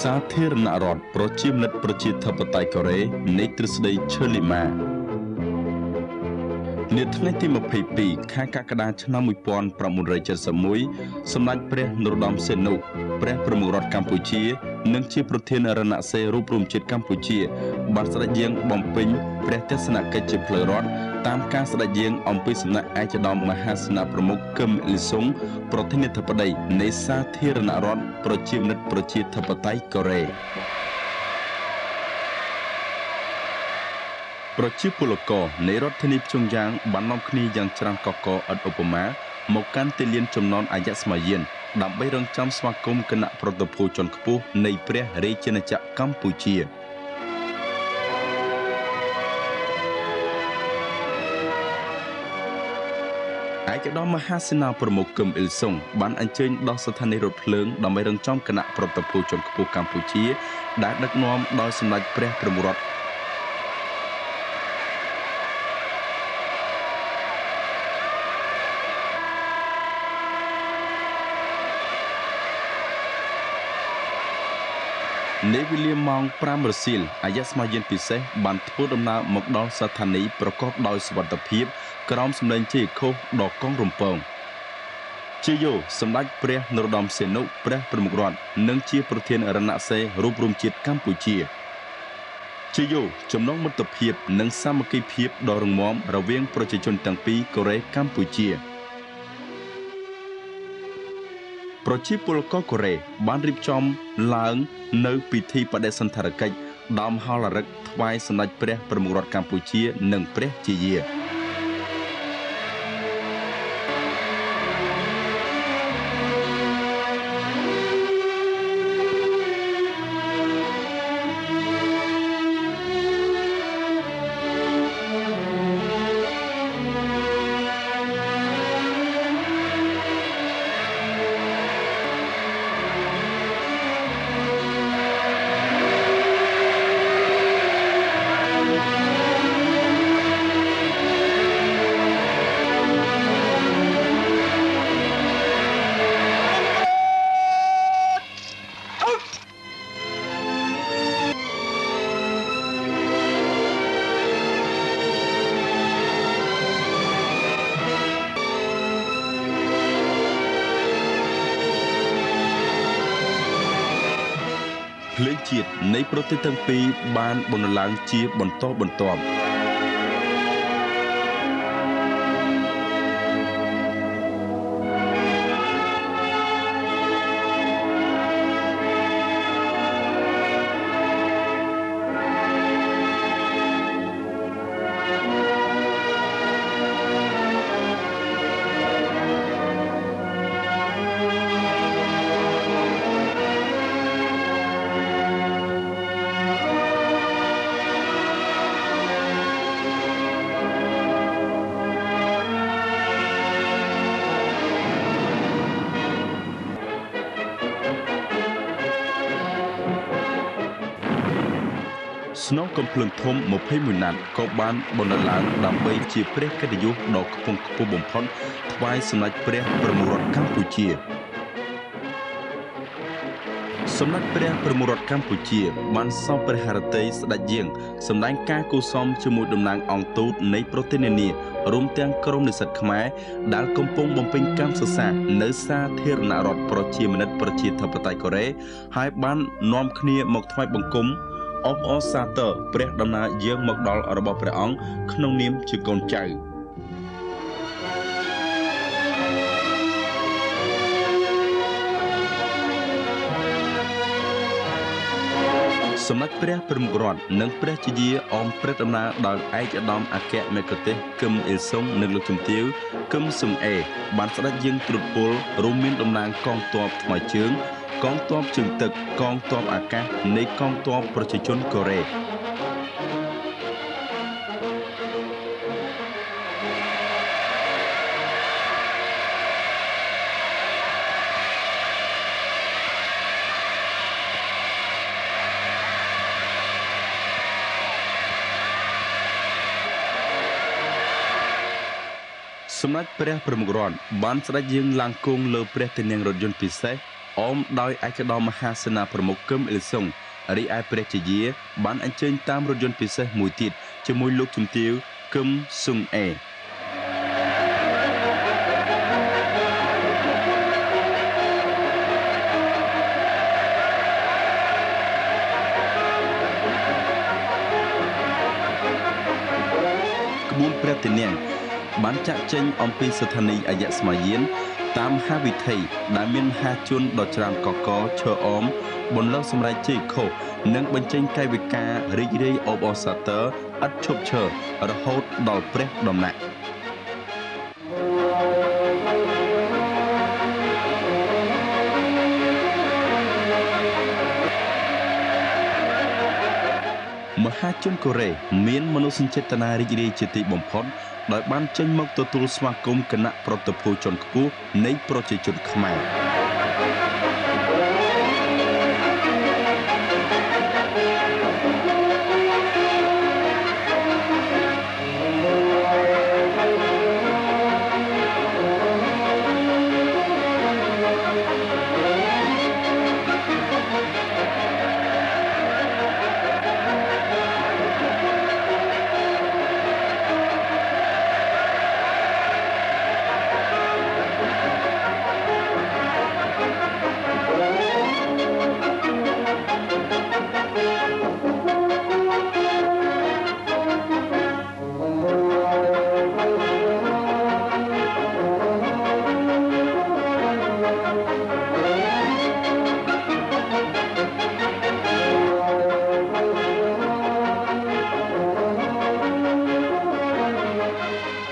សាធារណរដ្ឋប្រជាមានិតប្រជាធិបតេយ្យកូរ៉េនៃទ្រឹស្ដីឈើលីម៉ានាថ្ងៃទី22ខែកក្កដាឆ្នាំ1971សម្ដេចព្រះនរោត្តមសីហនុព្រះប្រមុខរដ្ឋកម្ពុជានិងជាប្រធានរណសិរ្សរូបរួមជាតិកម្ពុជាបានស្ដេចយាងបំពេញព្រះទស្សនកិច្ចជាផ្លូវរដ្ឋតាមការស្ដេចយាងអំពីសំណាក់ឯកឧត្តមមហាសេនាប្រមុខគឹមអ៊ីលសុងប្រធានាធិបតីនៃសាធារណរដ្ឋប្រជាមានិតប្រជាធិបតេយ្យកូរ៉េប្រជាពលករនៃរដ្ឋធានីភ្យុងយ៉ាងបាននាំគ្នាយ៉ាងច្រើនកកកឥតឧបមាមកកាន់ទីលានចំណនអាយស្មាយានដើម្បីរងចាំស្វាគមន៍គណៈប្រតិភូជាន់ខ្ពស់នៃព្រះរាជាណាចក្រកម្ពុជាឯកឧត្តមមហាសេនាប្រមុខគឹមអ៊ីលសុងបានអញ្ជើញដល់ស្ថានីយរថភ្លើងដើម្បីរងចាំគណៈប្រតិភូជាន់ខ្ពស់កម្ពុជាដែលដឹកនាំដោយសម្ដេចព្រះប្រមុខរដ្ឋនៅវេលាម៉ោង5រសៀលអាយស្មាយានពិសេសបានធ្វើដំណើរមកដល់ស្ថានីយប្រកបដោយសុវត្ថិភាពក្រោមសម្លេងជ័យឃោសដ៏កងរំពងជាយោសម្ដេចព្រះនរោត្តមសីហនុព្រះប្រមុខរដ្ឋនិងជាប្រធានរណសិរ្សរូបរួមជាតិកម្ពុជាជាយោចំណងមិត្តភាពនិងសាមគ្គីភាពដ៏រឹងមាំរវាងប្រជាជនទាំងពីរកូរ៉េកម្ពុជាប្រជាពលករកូរ៉េបានរៀបចំឡើងនៅពិធីបដិសណ្ឋារកិច្ចដើមហោររឹកថ្វាយសម្ដេចព្រះប្រមុខរដ្ឋកម្ពុជានិងព្រះជាយាភ្លេងជាតិនៃប្រទេសទាំងពីរបានបណ្ដុះឡើងជាបន្តបន្ទាប់ស្នងកំភ្លើងធំ21ណាត់ក៏បានបណ្ដុះឡើងដើម្បីជាព្រះកិត្តិយសដ៏ខ្ពង់ខ្ពស់បំផុតថ្វាយសម្ដេចព្រះប្រមុខរដ្ឋកម្ពុជាសម្ដេចព្រះប្រមុខរដ្ឋកម្ពុជាបានសោយព្រះハរតីស្ដេចយាងសម្ដែងការគូសមជាមួយតំណាងអង្គទូតនៃប្រទេសនានារួមទាំងក្រុមនិស្សិតខ្មែរដែលកំពុងបំពេញកម្មសិក្សានៅសាធារណរដ្ឋប្រជាមានិតប្រជាធិបតេយ្យកូរ៉េហើយបាននាំគ្នាមកថ្វាយបង្គំអបអរសាទរព្រះដំណើរយាងមកដល់របស់ព្រះអង្គក្នុងនាមជាកូនចៅសម្ដេចព្រះប្រមុខរដ្ឋនិងព្រះជាយាអមព្រះដំណើរដោយឯកឧត្តមអគ្គមគ្គុទ្ទេសក៍គឹមអ៊ីលសុងនិងលោកជំទាវគឹមសុងអេបានស្ដេចយាងត្រួតពលរួមមានតំណាងកងទ័ពថ្មើរជើងកងទ័ពជើងទឹកកងទ័ពអាកាសនៃកងទ័ពប្រជាជនកូរ៉េសម្ដេចព្រះប្រមុខរដ្ឋបានស្ដេចយាងឡើងគង់លើព្រះទីន័ងរថយន្តពិសេស អមដោយឯកឧត្តមមហាសេនាប្រមុខគឹមអ៊ីលសុងរីឯព្រះជាយាបានអញ្ជើញតាមរថយន្តពិសេសមួយទៀតជាមួយលោកជំទាវគឹមស៊ុងអេក្បួនព្រះទានាងបានចាក់ចេញអំពីស្ថានីយ៍អយស្មាយានតាមហាវិថីដែលមានមហាជនដ៏ច្រើនកកឈើអមបន្លឺសម្រែកជ័យខុសនិងបញ្ចេញកាយវិការរីករាយអបអរសាទរឥតឈប់ឈររហូតដល់ព្រះដំណាក់មហាជនកូរ៉េមានមនោសញ្ចេតនារីករាយជាទីបំផុតដោយបានចេញមកទទួលស្វាគមន៍គណៈប្រតិភូជាន់ខ្ពស់នៃប្រជាជនខ្មែរ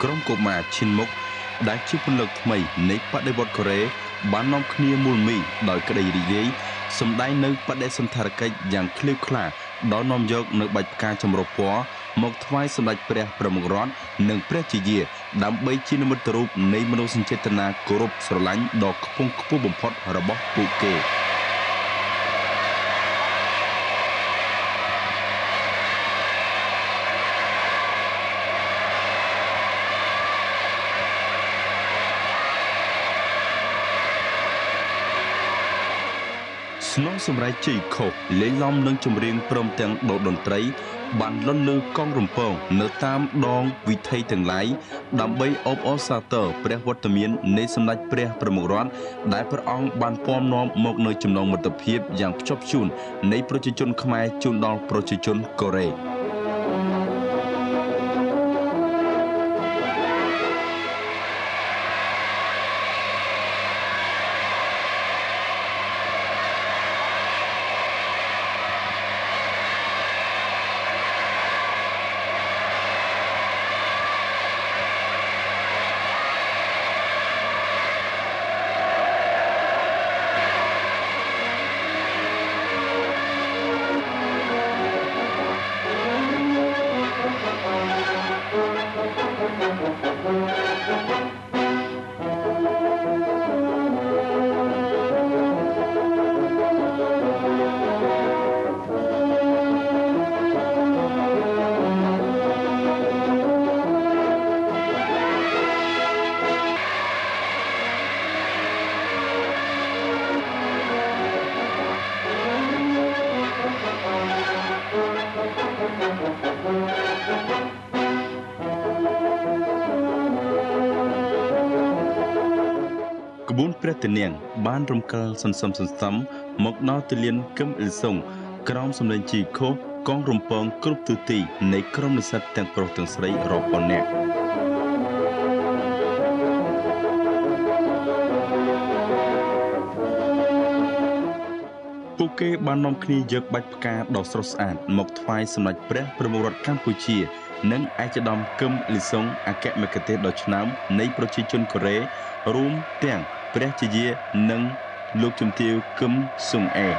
ក្រុមកុមារឈិនមុខដែលជាពលិកថ្មីនៃបដិវត្តន៍កូរ៉េបាននាំគ្នាមូលមីដោយក្តីរីករាយសម្ដែងនៅបដិសណ្ឋារកិច្ចយ៉ាងឃ្លាវខ្លាដោយនាំយកនៅបាច់ផ្កាចម្រុះពណ៌មកថ្វាយសម្ដេចព្រះប្រមុខរដ្ឋនិងព្រះជាយាដើម្បីជានិមិត្តរូបនៃមនោសញ្ចេតនាគោរពស្រឡាញ់ដ៏ខ្ពង់ខ្ពស់បំផុតរបស់ពួកគេស្នងសម្រែកជ័យខុសលេងឡំនឹងចម្រៀងព្រមទាំងដូតន្ត្រីបានលន់លើកងរំពងនៅតាមដងវិថីទាំងឡាយដើម្បីអបអរសាទរព្រះវត្តមាននៃសម្ដេចព្រះប្រមុខរដ្ឋដែលព្រះអង្គបានពំនាំមកនៅចំណងមិត្តភាពយ៉ាងភ្ជាប់ភ្ជួននៃប្រជាជនខ្មែរជូនដល់ប្រជាជនកូរ៉េក្បួនព្រះទានាងបានរំកិលសន្សំមកដល់ទលានគឹមអ៊ីលសុងក្រោមសម្លេងជីខុសកងរំពងគ្រប់ទិសទីនៃក្រុមនិស្សិតទាំងប្រុសទាំងស្រីរាប់ពាន់នាក់ពួកគេបាននាំគ្នាយកបាច់ផ្កាដ៏ស្រស់ស្អាតមកថ្វាយសម្ដេចព្រះប្រមុខរដ្ឋកម្ពុជានិងឯកឧត្តមគឹមអ៊ីលសុងអគ្គមគ្គុទ្ទេសក៍ដ៏ឆ្នើមនៃប្រជាជនកូរ៉េរួមទាំងព្រះជាយានិងលោកជំទាវគឹមស៊ុងអេ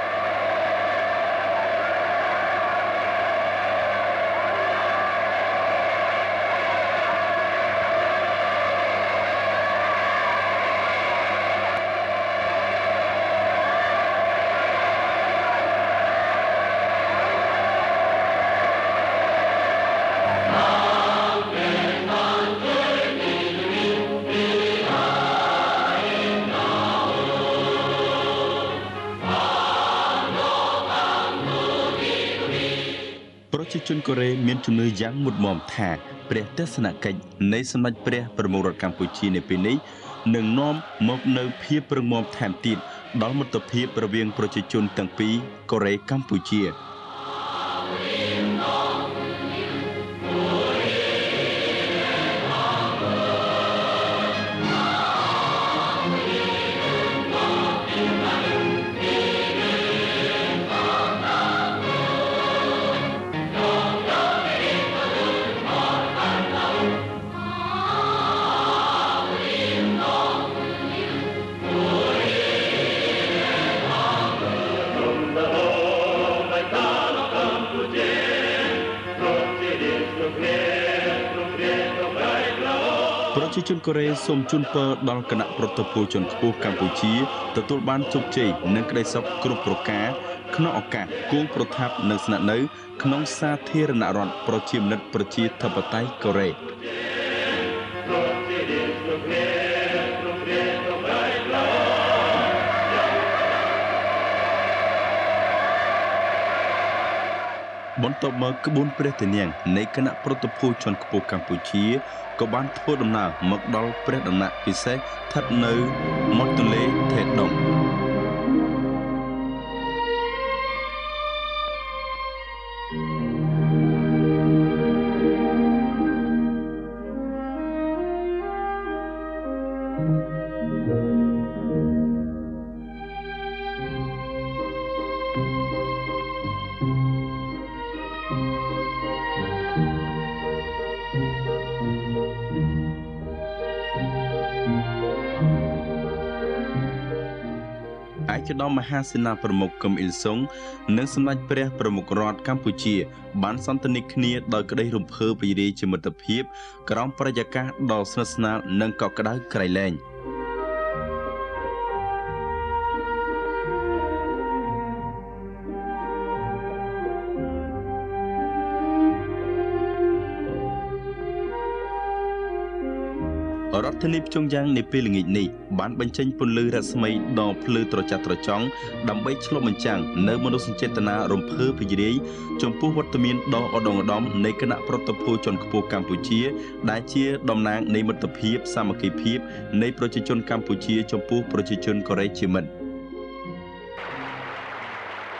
ប្រជាជនកូរ៉េមានជំនឿយ៉ាងមុតមមថាព្រះទស្សនកិច្ចនៃសម្ដេចព្រះប្រមុខរដ្ឋកម្ពុជានៅពេលនេះនឹងនាំមកនូវភាពរឹងមាំថែមទៀតដល់មិត្តភាពរវាងប្រជាជនទាំងពីរកូរ៉េកម្ពុជាប្រជាជនកូរ៉េសូមជូនពរដល់គណៈប្រតិភូជនខ្ពស់កម្ពុជាទទួលបានជោគជ័យនិងក្តីសុខគ្រប់ប្រការក្នុងឱកាសគង់ប្រថាប់និងស្នាក់នៅក្នុងសាធារណរដ្ឋប្រជាមានិតប្រជាធិបតេយ្យកូរ៉េបន្ទាប់មកក្បួនព្រះទានាងនៃគណៈប្រតិភូជនខ្ពស់កម្ពុជាក៏បានធ្វើដំណើរមកដល់ព្រះដំណាក់ពិសេសស្ថិតនៅមាត់ទន្លេថេដុងឯកឧត្តមមហាសេនាប្រមុខគឹមអ៊ីលសុងនិងសម្ដេចព្រះប្រមុខរដ្ឋកម្ពុជាបានសន្ទនាគ្នាដោយក្តីរំភើបរីករាយជាមិត្តភាពក្រោមបរិយាកាសដ៏ស្និទ្ធស្នាលនិងកក់ក្ដៅក្រៃលែងរដ្ឋធានីភ្ជុងយ៉ាងនាពេលល្ងាចនេះបានបញ្ចេញពន្លឺរស្មីដ៏ភ្លឺត្រចះត្រចង់ដើម្បីឆ្លុះបញ្ចាំងនៅមនោសញ្ចេតនារំភើបរីករាយចំពោះវត្តមានដ៏ឧត្តមឧត្តមនៃគណៈប្រតិភូជនខ្ពស់កម្ពុជាដែលជាតំណាងនៃមិត្តភាពសាមគ្គីភាពនៃប្រជាជនកម្ពុជាចំពោះប្រជាជនកូរ៉េជាមិត្ត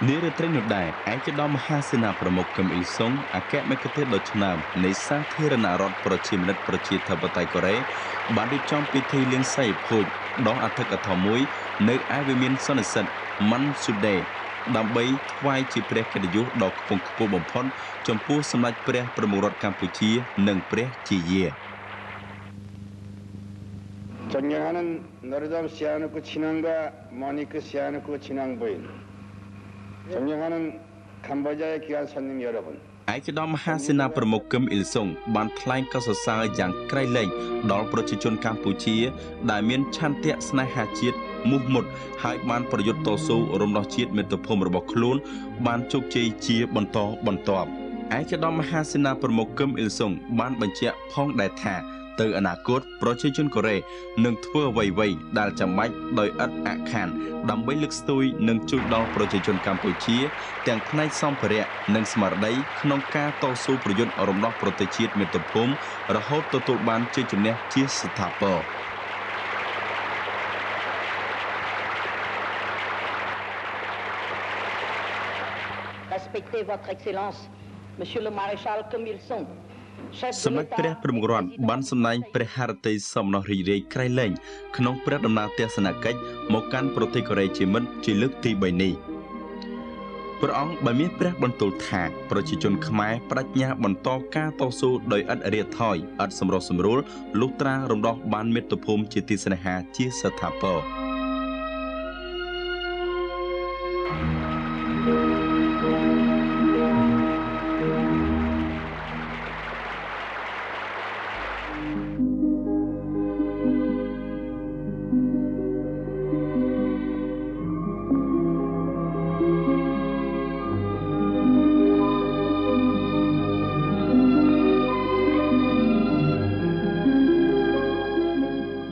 នារាត្រីនោះដែរឯកឧត្តមមហាសេនាប្រមុខគឹមអ៊ីលសុងអគ្គមគ្គុទេសក៍ដ៏ឆ្នើមនៃសាធារណរដ្ឋប្រជាមានិតប្រជាធិបតេយ្យកូរ៉េបានរៀបចំពិធីលៀងសែភោជដ៏អធិកអធមមួយនៅឯវិមានសន្និសីទម៉ាន់ស៊ូដេដើម្បីថ្វាយជាព្រះកិត្តិយសដ៏ខ្ពង់ខ្ពស់បំផុតចំពោះសម្ដេចព្រះប្រមុខរដ្ឋកម្ពុជានិងព្រះជាយា 존경하는 노르담 시아누크 친왕과 모니크 시아누크 친왕 부인, 존경하는 캄보디아의 귀한 손님 여러분. ឯកឧត្តមមហាសេនាប្រមុខគឹមអ៊ីលសុងបានថ្លែងកោតសរសើរយ៉ាងក្រៃលែងដល់ប្រជាជនកម្ពុជាដែលមានឆន្ទៈស្នេហាជាតិមោះមុតហើយបានប្រយុទ្ធតស៊ូរំដោះជាតិមាតុភូមិរបស់ខ្លួនបានជោគជ័យជាបន្តបន្ទាប់ឯកឧត្តមមហាសេនាប្រមុខគឹមអ៊ីលសុងបានបញ្ជាក់ផងដែរថាទៅអនាគតប្រជាជនកូរ៉េនឹងធ្វើអ្វីៗដែលចាំបាច់ដោយឥតអាក់ខានដើម្បីលើកស្ទួយនិងជួយដល់ប្រជាជនកម្ពុជាទាំងផ្នែកសម្ភារៈនិងស្មារតីក្នុងការតស៊ូប្រយុទ្ធរំដោះប្រទេសជាតិមាតុភូមិរហូតទទួលបានជ័យជំនះជាស្ថាពរ Respectez votre excellence, monsieur le maréchal Kim Il-sung. សម្ដេចព្រះប្រមុខរដ្ឋបានសម្ដែងព្រះハរតីសមណោះរីករាយក្រៃលែងក្នុងព្រះដំណើរទស្សនកិច្ចមកកាន់ប្រទេសកូរ៉េជាមិត្តជាលើកទី 3 នេះព្រះអង្គបានមានព្រះបន្ទូលថាប្រជាជនខ្មែរបដិញ្ញាបន្តការតស៊ូដោយឥតរាថយឥតសម្រុះសម្រួលលុះត្រារំដោះបានមាតុភូមិជាទីស្នេហាជាស្ថាពរ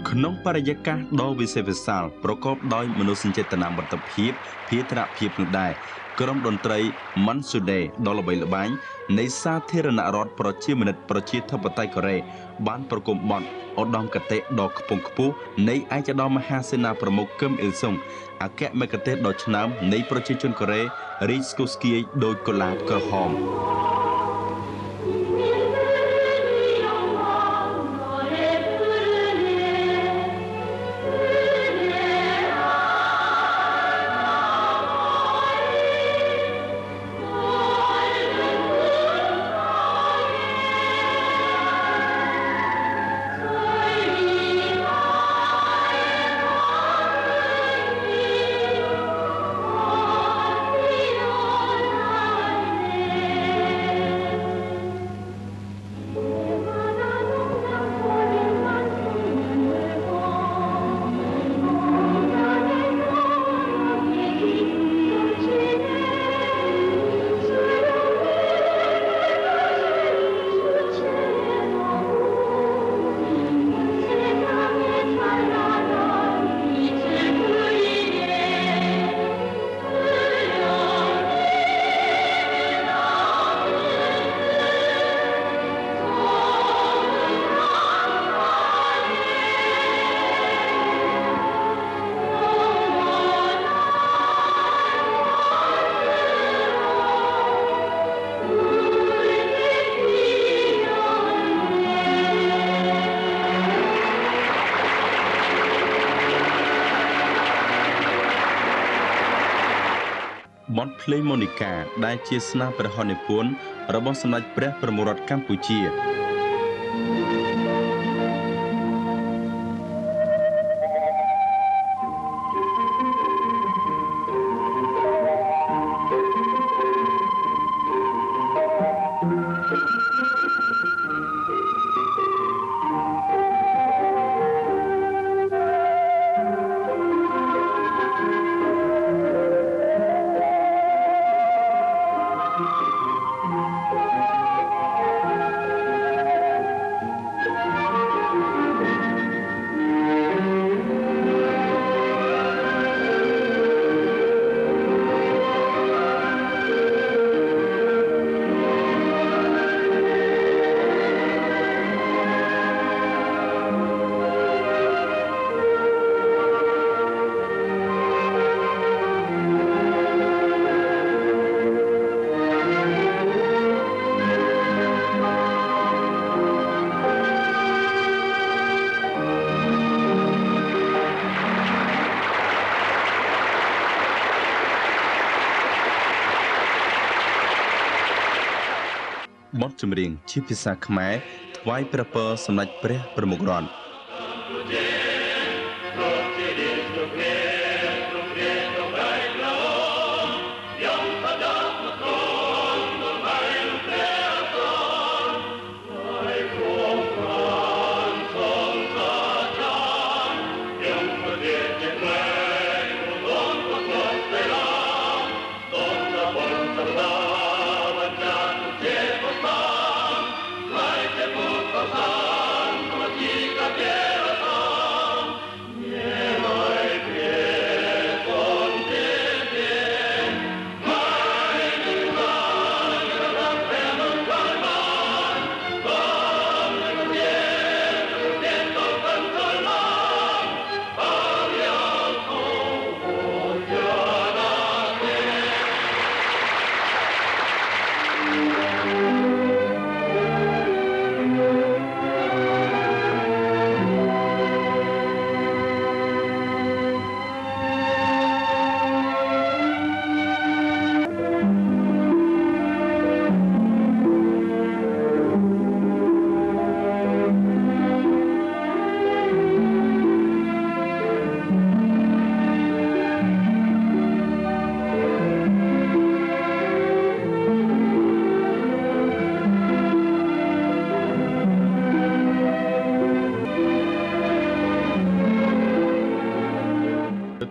ក្នុង បរិយាកាសដ៏វិសេសវិសាលប្រកបដោយមនោសញ្ចេតនាមិត្តភាពភារណភាពនោះដែរក្រុមតន្ត្រីម៉ាន់ស៊ូដេដ៏ល្បីល្បាញនៃសាធារណរដ្ឋប្រជាមានិតប្រជាធិបតេយ្យកូរ៉េបានប្រគំបទឧត្តមគតិដ៏ខ្ពង់ខ្ពស់នៃឯកឧត្តមមហាសេនាប្រមុខគឹមអ៊ីលសុងអគ្គមគ្គុទ្ទេសក៍ដ៏ឆ្នើមនៃប្រជាជនកូរ៉េរីស្កូស្គីដោយកូឡាបក្រហមបទភ្លេងម៉ូនីកាដែលជាស្នាព្រះហស្ថនិពន្ធរបស់សម្ដេចព្រះបរមរដ្ឋកម្ពុជាបទចម្រៀងជាភាសាខ្មែរថ្វាយព្រះពរសម្ដេចព្រះប្រមុខរដ្ឋ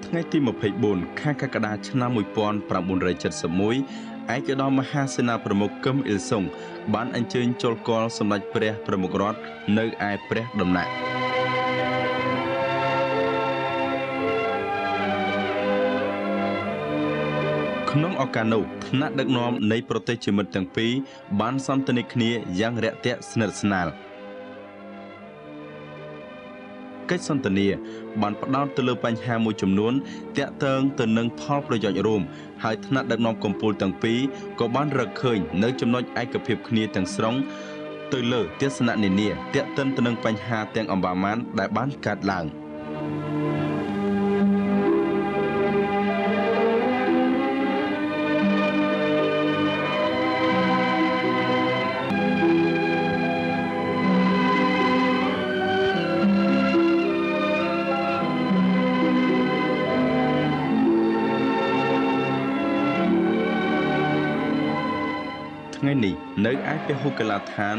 ថ្ងៃទី24ខែកក្កដាឆ្នាំ1971ឯកឧត្តមមហាសេនាប្រមុខគឹមអ៊ីលសុងបានអញ្ជើញចូលគាល់សម្ដេចព្រះប្រមុខរដ្ឋនៅឯព្រះដំណាក់ ក្នុងឱកាសនោះថ្នាក់ដឹកនាំនៃប្រទេសជាមិត្តទាំងពីរបានសន្ទនាគ្នាយ៉ាងរាក់ទាក់ស្និទ្ធស្នាលកិច្ចសន្ទនាបានផ្ដោតទៅលើបញ្ហាមួយចំនួនទាក់ទងទៅនឹងផលប្រយោជន៍រួមហើយថ្នាក់ដឹកនាំកំពូលទាំងពីរក៏បានរកឃើញនៅចំណុចឯកភាពគ្នាទាំងស្រុងទៅលើទស្សនៈនានាទាក់ទិនទៅនឹងបញ្ហាទាំងអម្បាលម៉ានដែលបានកើតឡើងថ្ងៃនេះនៅឯពហុកីឡដ្ឋាន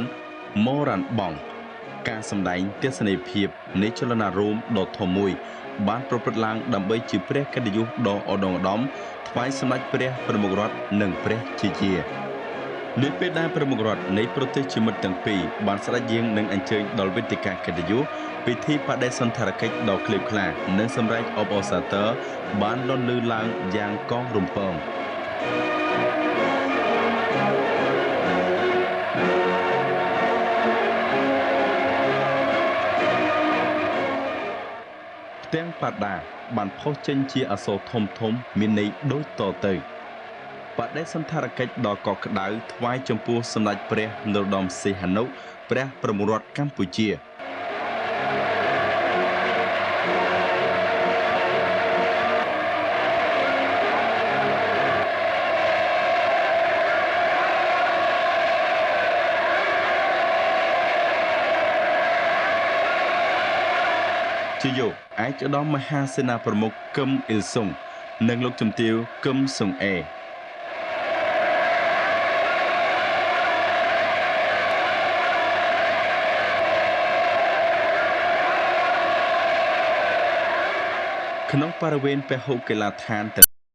ម៉ូរ៉ាន់បងការសម្ដែងទស្សនីយភាពនៃចលនារោមដ៏ធំមួយបានប្រព្រឹត្តឡើងដើម្បីជាព្រះកិត្តិយសដ៏ឧត្តមឧត្តមថ្វាយសម្ដេចព្រះប្រមុខរដ្ឋនិងព្រះជាជានៅពេលដែលប្រមុខរដ្ឋនៃប្រទេសជាមិត្តទាំងពីរបានស្ដេចយាងនឹងអញ្ជើញដល់វេទិកាកិត្តិយសពិធីបដិសណ្ឋារកិច្ចដ៏ក្លៀវក្លានិងសម្រេចអបអរសាទរបានលាន់ឮឡើងយ៉ាងកងរំពងទាំងបដាបានផុសចេញជាអក្សរធំមានន័យដូចតទៅបដិសណ្ឋារកិច្ចដ៏កក់ក្ដៅថ្វាយចំពោះសម្ដេចព្រះនរោត្តមសីហនុព្រះប្រមុខរដ្ឋកម្ពុជាជាយោឯកឧត្តមមហាសេនាប្រមុខគឹមអ៊ីលសុងនិងលោកជំទាវគឹមសុងអេក្នុងបរិវេណពហុកីឡដ្ឋានទាំង